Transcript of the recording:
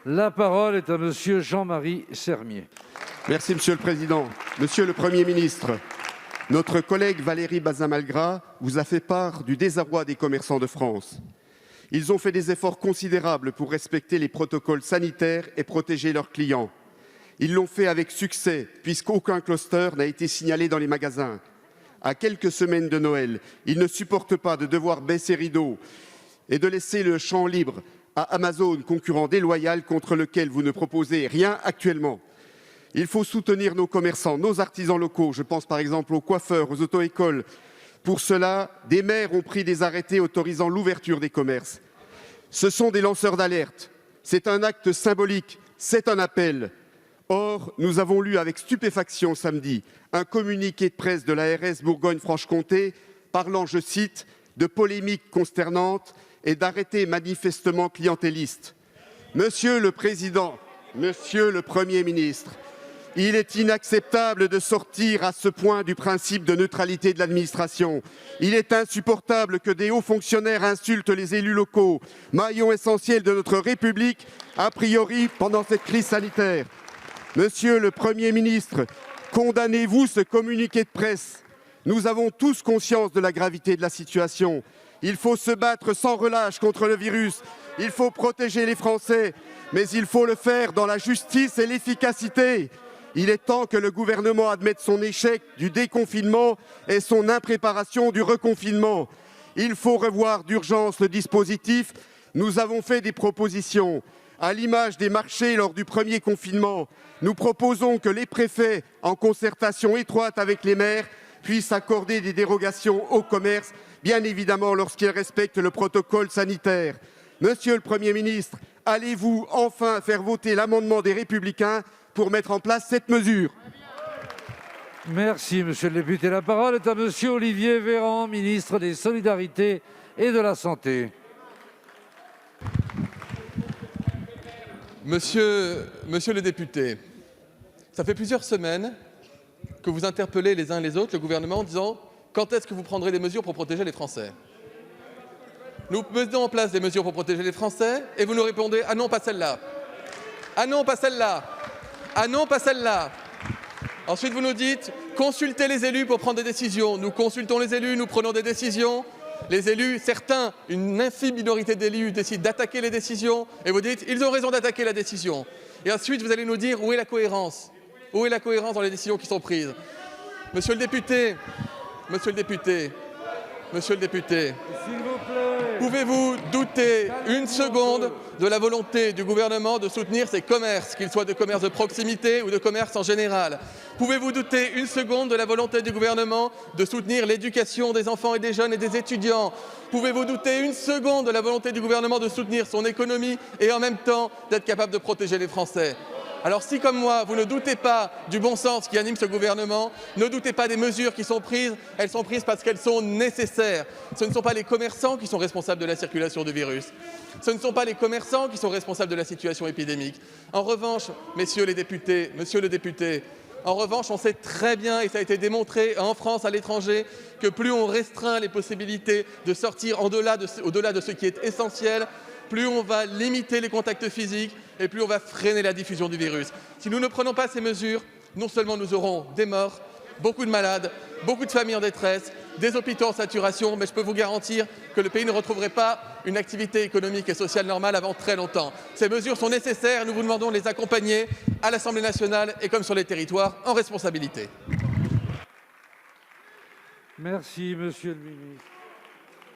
La parole est à monsieur Jean-Marie Sermier. Merci, Monsieur le Président. Monsieur le Premier ministre, notre collègue Valérie Bazin-Malgras vous a fait part du désarroi des commerçants de France. Ils ont fait des efforts considérables pour respecter les protocoles sanitaires et protéger leurs clients. Ils l'ont fait avec succès, puisqu'aucun cluster n'a été signalé dans les magasins. À quelques semaines de Noël, ils ne supportent pas de devoir baisser rideau et de laisser le champ libre à Amazon, concurrent déloyal contre lequel vous ne proposez rien actuellement. Il faut soutenir nos commerçants, nos artisans locaux. Je pense par exemple aux coiffeurs, aux auto-écoles. Pour cela, des maires ont pris des arrêtés autorisant l'ouverture des commerces. Ce sont des lanceurs d'alerte. C'est un acte symbolique, c'est un appel. Or, nous avons lu avec stupéfaction samedi un communiqué de presse de l'ARS Bourgogne-Franche-Comté parlant, je cite, de polémiques consternantes et d'arrêtés manifestement clientélistes. Monsieur le Président, Monsieur le Premier ministre, il est inacceptable de sortir à ce point du principe de neutralité de l'administration. Il est insupportable que des hauts fonctionnaires insultent les élus locaux, maillons essentiels de notre République, a priori pendant cette crise sanitaire. Monsieur le Premier ministre, condamnez-vous ce communiqué de presse. Nous avons tous conscience de la gravité de la situation. Il faut se battre sans relâche contre le virus. Il faut protéger les Français, mais il faut le faire dans la justice et l'efficacité. Il est temps que le gouvernement admette son échec du déconfinement et son impréparation du reconfinement. Il faut revoir d'urgence le dispositif. Nous avons fait des propositions. À l'image des marchés lors du premier confinement, nous proposons que les préfets, en concertation étroite avec les maires, puissent accorder des dérogations au commerce, bien évidemment lorsqu'ils respectent le protocole sanitaire. Monsieur le Premier ministre, allez-vous enfin faire voter l'amendement des Républicains pour mettre en place cette mesure? Merci, monsieur le député. La parole est à monsieur Olivier Véran, ministre des Solidarités et de la Santé. Monsieur le député, ça fait plusieurs semaines que vous interpellez les uns et les autres le gouvernement en disant « Quand est-ce que vous prendrez des mesures pour protéger les Français ?» Nous mettons en place des mesures pour protéger les Français et vous nous répondez « Ah non, pas celle-là. Ah non, pas celle-là. Ah non, pas celle-là. » Ensuite, vous nous dites « Consultez les élus pour prendre des décisions. » Nous consultons les élus, nous prenons des décisions. Les élus, certains, une infime minorité d'élus décident d'attaquer les décisions et vous dites « Ils ont raison d'attaquer la décision. » Et ensuite, vous allez nous dire « Où est la cohérence ? Où est la cohérence dans les décisions qui sont prises ?» Monsieur le député, pouvez-vous douter une seconde de la volonté du gouvernement de soutenir ces commerces, qu'ils soient de commerces de proximité ou de commerce en général? Pouvez-vous douter une seconde de la volonté du gouvernement de soutenir l'éducation des enfants et des jeunes et des étudiants? Pouvez-vous douter une seconde de la volonté du gouvernement de soutenir son économie et en même temps d'être capable de protéger les Français? Alors si, comme moi, vous ne doutez pas du bon sens qui anime ce gouvernement, ne doutez pas des mesures qui sont prises, elles sont prises parce qu'elles sont nécessaires. Ce ne sont pas les commerçants qui sont responsables de la circulation du virus. Ce ne sont pas les commerçants qui sont responsables de la situation épidémique. En revanche, messieurs les députés, monsieur le député, en revanche, on sait très bien, et ça a été démontré en France, à l'étranger, que plus on restreint les possibilités de sortir au-delà de ce qui est essentiel, plus on va limiter les contacts physiques et plus on va freiner la diffusion du virus. Si nous ne prenons pas ces mesures, non seulement nous aurons des morts, beaucoup de malades, beaucoup de familles en détresse, des hôpitaux en saturation, mais je peux vous garantir que le pays ne retrouverait pas une activité économique et sociale normale avant très longtemps. Ces mesures sont nécessaires et nous vous demandons de les accompagner à l'Assemblée nationale et comme sur les territoires, en responsabilité. Merci, monsieur le ministre.